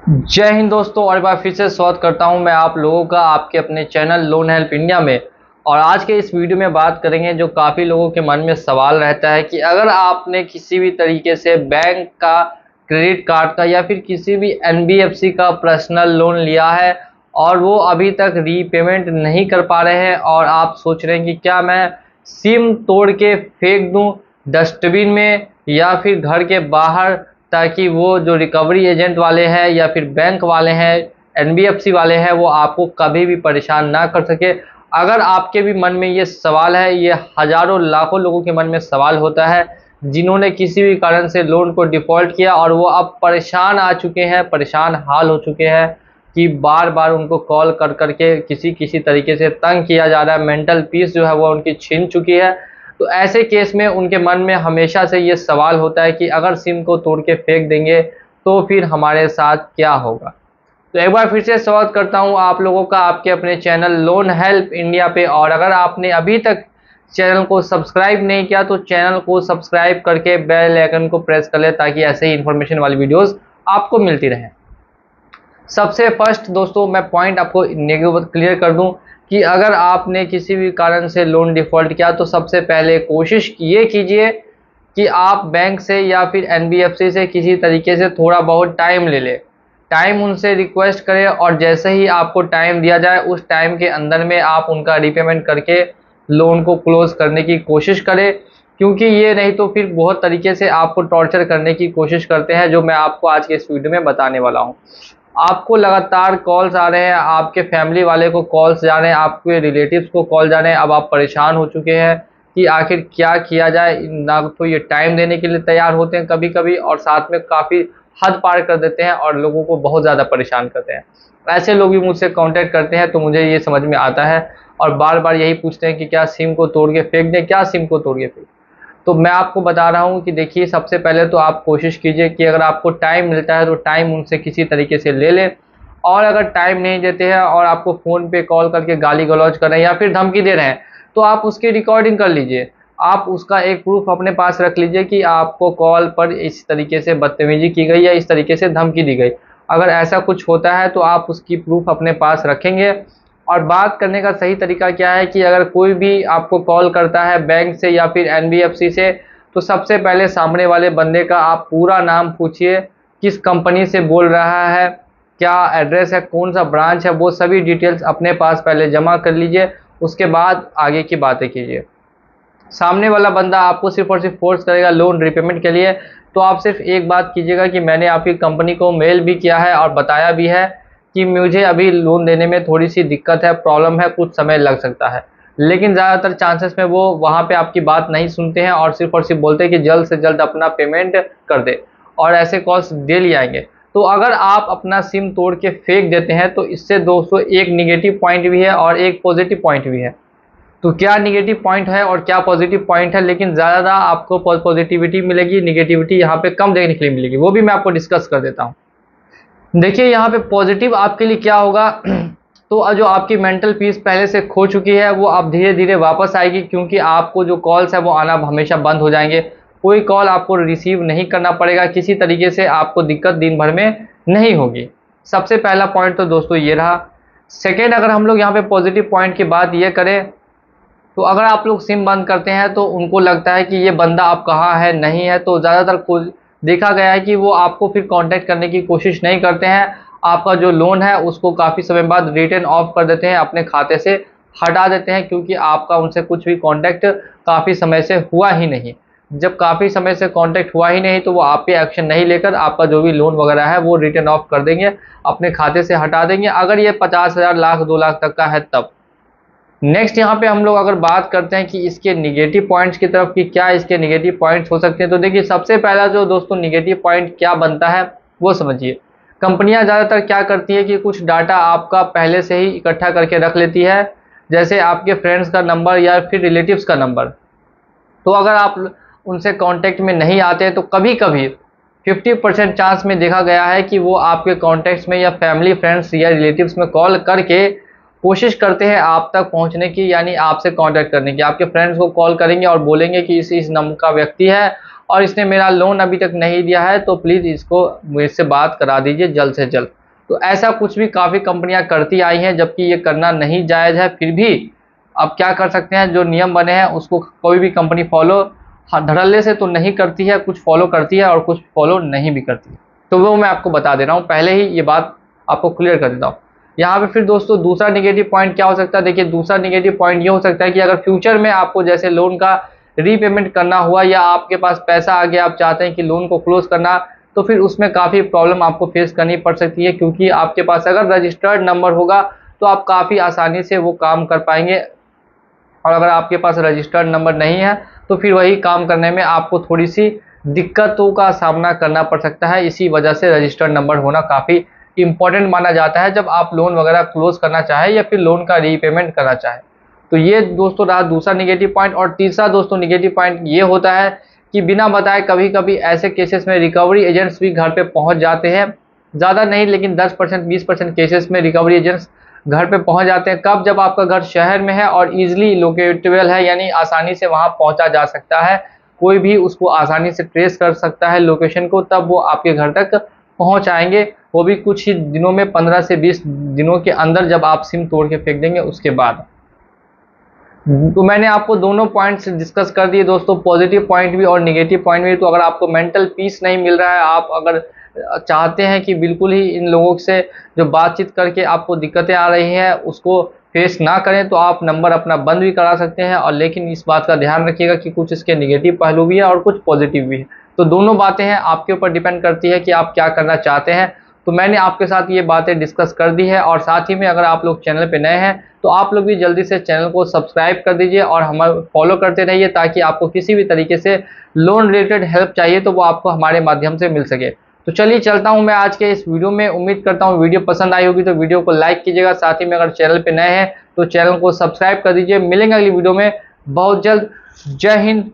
जय हिंद दोस्तों, और एक बार फिर से स्वागत करता हूं मैं आप लोगों का आपके अपने चैनल लोन हेल्प इंडिया में। और आज के इस वीडियो में बात करेंगे जो काफ़ी लोगों के मन में सवाल रहता है कि अगर आपने किसी भी तरीके से बैंक का, क्रेडिट कार्ड का या फिर किसी भी एनबीएफसी का पर्सनल लोन लिया है और वो अभी तक रीपेमेंट नहीं कर पा रहे हैं और आप सोच रहे हैं कि क्या मैं सिम तोड़ के फेंक दूं डस्टबिन में या फिर घर के बाहर, ताकि वो जो रिकवरी एजेंट वाले हैं या फिर बैंक वाले हैं, एनबीएफसी वाले हैं, वो आपको कभी भी परेशान ना कर सके। अगर आपके भी मन में ये सवाल है, ये हज़ारों लाखों लोगों के मन में सवाल होता है जिन्होंने किसी भी कारण से लोन को डिफ़ॉल्ट किया और वो अब परेशान आ चुके हैं, परेशान हाल हो चुके हैं कि बार-बार उनको कॉल कर कर के किसी तरीके से तंग किया जा रहा है, मेंटल पीस जो है वो उनकी छिन चुकी है। तो ऐसे केस में उनके मन में हमेशा से ये सवाल होता है कि अगर सिम को तोड़ के फेंक देंगे तो फिर हमारे साथ क्या होगा। तो एक बार फिर से स्वागत करता हूँ आप लोगों का आपके अपने चैनल लोन हेल्प इंडिया पे। और अगर आपने अभी तक चैनल को सब्सक्राइब नहीं किया तो चैनल को सब्सक्राइब करके बेल आइकन को प्रेस कर ले, ताकि ऐसे ही इन्फॉर्मेशन वाली वीडियोस आपको मिलती रहें। सबसे फर्स्ट दोस्तों मैं पॉइंट आपको क्लियर कर दूं कि अगर आपने किसी भी कारण से लोन डिफ़ॉल्ट किया तो सबसे पहले कोशिश ये कीजिए कि आप बैंक से या फिर एनबीएफसी से किसी तरीके से थोड़ा बहुत टाइम ले लें। टाइम उनसे रिक्वेस्ट करें और जैसे ही आपको टाइम दिया जाए उस टाइम के अंदर में आप उनका रीपेमेंट करके लोन को क्लोज़ करने की कोशिश करें, क्योंकि ये नहीं तो फिर बहुत तरीके से आपको टॉर्चर करने की कोशिश करते हैं, जो मैं आपको आज के इस वीडियो में बताने वाला हूँ। आपको लगातार कॉल्स आ रहे हैं, आपके फैमिली वाले को कॉल्स जा रहे हैं, आपके रिलेटिव्स को कॉल जा रहे हैं। अब आप परेशान हो चुके हैं कि आखिर क्या किया जाए। ना तो ये टाइम देने के लिए तैयार होते हैं कभी-कभी, और साथ में काफ़ी हद पार कर देते हैं और लोगों को बहुत ज़्यादा परेशान करते हैं। ऐसे लोग भी मुझसे कॉन्टैक्ट करते हैं तो मुझे ये समझ में आता है और बार-बार यही पूछते हैं कि क्या सिम को तोड़ के फेंक दें, क्या सिम को तोड़ के फेंक। तो मैं आपको बता रहा हूँ कि देखिए, सबसे पहले तो आप कोशिश कीजिए कि अगर आपको टाइम मिलता है तो टाइम उनसे किसी तरीके से ले लें। और अगर टाइम नहीं देते हैं और आपको फ़ोन पे कॉल करके गाली गलौज कर रहे हैं या फिर धमकी दे रहे हैं, तो आप उसकी रिकॉर्डिंग कर लीजिए। आप उसका एक प्रूफ अपने पास रख लीजिए कि आपको कॉल पर इस तरीके से बदतमीज़ी की गई या इस तरीके से धमकी दी गई। अगर ऐसा कुछ होता है तो आप उसकी प्रूफ अपने पास रखेंगे। और बात करने का सही तरीका क्या है कि अगर कोई भी आपको कॉल करता है बैंक से या फिर एनबीएफसी से, तो सबसे पहले सामने वाले बंदे का आप पूरा नाम पूछिए, किस कंपनी से बोल रहा है, क्या एड्रेस है, कौन सा ब्रांच है, वो सभी डिटेल्स अपने पास पहले जमा कर लीजिए। उसके बाद आगे की बातें कीजिए। सामने वाला बंदा आपको सिर्फ और सिर्फ फोर्स करेगा लोन रीपेमेंट के लिए, तो आप सिर्फ एक बात कीजिएगा कि मैंने आपकी कंपनी को मेल भी किया है और बताया भी है कि मुझे अभी लोन देने में थोड़ी सी दिक्कत है, प्रॉब्लम है, कुछ समय लग सकता है। लेकिन ज़्यादातर चांसेस में वो वहाँ पे आपकी बात नहीं सुनते हैं और सिर्फ बोलते हैं कि जल्द से जल्द अपना पेमेंट कर दे, और ऐसे कॉल्स डेली आएंगे। तो अगर आप अपना सिम तोड़ के फेंक देते हैं तो इससे दोस्तों एक निगेटिव पॉइंट भी है और एक पॉजिटिव पॉइंट भी है। तो क्या निगेटिव पॉइंट है और क्या पॉजिटिव पॉइंट है, लेकिन ज़्यादा आपको पॉजिटिविटी मिलेगी, निगेटिविटी यहाँ पे कम देखने के लिए मिलेगी, वो भी मैं आपको डिस्कस कर देता हूँ। देखिए यहाँ पे पॉजिटिव आपके लिए क्या होगा तो जो आपकी मेंटल पीस पहले से खो चुकी है वो अब धीरे धीरे वापस आएगी, क्योंकि आपको जो कॉल्स है वो आना हमेशा बंद हो जाएंगे। कोई कॉल आपको रिसीव नहीं करना पड़ेगा, किसी तरीके से आपको दिक्कत दिन भर में नहीं होगी। सबसे पहला पॉइंट तो दोस्तों ये रहा। सेकेंड, अगर हम लोग यहाँ पे पॉजिटिव पॉइंट की बात ये करें तो अगर आप लोग सिम बंद करते हैं तो उनको लगता है कि ये बंदा अब कहाँ है, नहीं है, तो ज़्यादातर देखा गया है कि वो आपको फिर कांटेक्ट करने की कोशिश नहीं करते हैं। आपका जो लोन है उसको काफ़ी समय बाद रिटर्न ऑफ कर देते हैं, अपने खाते से हटा देते हैं, क्योंकि आपका उनसे कुछ भी कांटेक्ट काफ़ी समय से हुआ ही नहीं। जब काफ़ी समय से कांटेक्ट हुआ ही नहीं तो वो आप पे एक्शन नहीं लेकर आपका जो भी लोन वगैरह है वो रिटर्न ऑफ कर देंगे, अपने खाते से हटा देंगे, अगर ये 50,000, लाख, 2 लाख तक का है तब। नेक्स्ट यहाँ पे हम लोग अगर बात करते हैं कि इसके निगेटिव पॉइंट्स की तरफ, कि क्या इसके निगेटिव पॉइंट्स हो सकते हैं, तो देखिए सबसे पहला जो दोस्तों निगेटिव पॉइंट क्या बनता है वो समझिए। कंपनियां ज़्यादातर क्या करती है कि कुछ डाटा आपका पहले से ही इकट्ठा करके रख लेती है, जैसे आपके फ्रेंड्स का नंबर या फिर रिलेटिव्स का नंबर। तो अगर आप उनसे कॉन्टेक्ट में नहीं आते हैं तो कभी कभी 50% चांस में देखा गया है कि वो आपके कॉन्टेक्ट्स में या फैमिली, फ्रेंड्स या रिलेटिव्स में कॉल करके कोशिश करते हैं आप तक पहुंचने की, यानी आपसे कांटेक्ट करने की। आपके फ्रेंड्स को कॉल करेंगे और बोलेंगे कि इस नंबर का व्यक्ति है और इसने मेरा लोन अभी तक नहीं दिया है, तो प्लीज़ इसको मुझसे बात करा दीजिए जल्द से जल्द। तो ऐसा कुछ भी काफ़ी कंपनियां करती आई हैं, जबकि ये करना नहीं जायज़ है। फिर भी आप क्या कर सकते हैं, जो नियम बने हैं उसको कोई भी कंपनी फॉलो धड़ल्ले से तो नहीं करती है, कुछ फॉलो करती है और कुछ फॉलो नहीं भी करती है। तो वो मैं आपको बता दे रहा हूँ, पहले ही ये बात आपको क्लियर कर देता हूँ। यहाँ पे फिर दोस्तों दूसरा निगेटिव पॉइंट क्या हो सकता है, देखिए दूसरा निगेटिव पॉइंट ये हो सकता है कि अगर फ्यूचर में आपको जैसे लोन का रीपेमेंट करना हुआ या आपके पास पैसा आ गया, आप चाहते हैं कि लोन को क्लोज करना, तो फिर उसमें काफ़ी प्रॉब्लम आपको फेस करनी पड़ सकती है, क्योंकि आपके पास अगर रजिस्टर्ड नंबर होगा तो आप काफ़ी आसानी से वो काम कर पाएंगे, और अगर आपके पास रजिस्टर्ड नंबर नहीं है तो फिर वही काम करने में आपको थोड़ी सी दिक्कतों का सामना करना पड़ सकता है। इसी वजह से रजिस्टर्ड नंबर होना काफ़ी इंपॉर्टेंट माना जाता है जब आप लोन वगैरह क्लोज करना चाहें या फिर लोन का रीपेमेंट करना चाहें। तो ये दोस्तों रहा दूसरा निगेटिव पॉइंट। और तीसरा दोस्तों निगेटिव पॉइंट ये होता है कि बिना बताए कभी कभी ऐसे केसेस में रिकवरी एजेंट्स भी घर पे पहुंच जाते हैं। ज़्यादा नहीं, लेकिन 10% 20% केसेस में रिकवरी एजेंट्स घर पे पहुंच जाते हैं। कब? जब आपका घर शहर में है और ईजिली लोकेटेबल है, यानी आसानी से वहां पहुंचा जा सकता है, कोई भी उसको आसानी से ट्रेस कर सकता है लोकेशन को, तब वो आपके घर तक पहुंच आएंगे, वो भी कुछ ही दिनों में, 15 से 20 दिनों के अंदर, जब आप सिम तोड़ के फेंक देंगे उसके बाद। तो मैंने आपको दोनों पॉइंट्स डिस्कस कर दिए दोस्तों, पॉजिटिव पॉइंट भी और नेगेटिव पॉइंट भी। तो अगर आपको मेंटल पीस नहीं मिल रहा है, आप अगर चाहते हैं कि बिल्कुल ही इन लोगों से जो बातचीत करके आपको दिक्कतें आ रही हैं उसको फेस ना करें, तो आप नंबर अपना बंद भी करा सकते हैं। और लेकिन इस बात का ध्यान रखिएगा कि कुछ इसके नेगेटिव पहलू भी है और कुछ पॉजिटिव भी है, तो दोनों बातें हैं, आपके ऊपर डिपेंड करती है कि आप क्या करना चाहते हैं। तो मैंने आपके साथ ये बातें डिस्कस कर दी है। और साथ ही में अगर आप लोग चैनल पे नए हैं तो आप लोग भी जल्दी से चैनल को सब्सक्राइब कर दीजिए और हमें फॉलो करते रहिए, ताकि आपको किसी भी तरीके से लोन रिलेटेड हेल्प चाहिए तो वो आपको हमारे माध्यम से मिल सके। तो चलिए चलता हूं मैं आज के इस वीडियो में। उम्मीद करता हूं वीडियो पसंद आई होगी, तो वीडियो को लाइक कीजिएगा। साथ ही में अगर चैनल पे नए हैं तो चैनल को सब्सक्राइब कर दीजिए। मिलेंगे अगली वीडियो में बहुत जल्द। जय हिंद।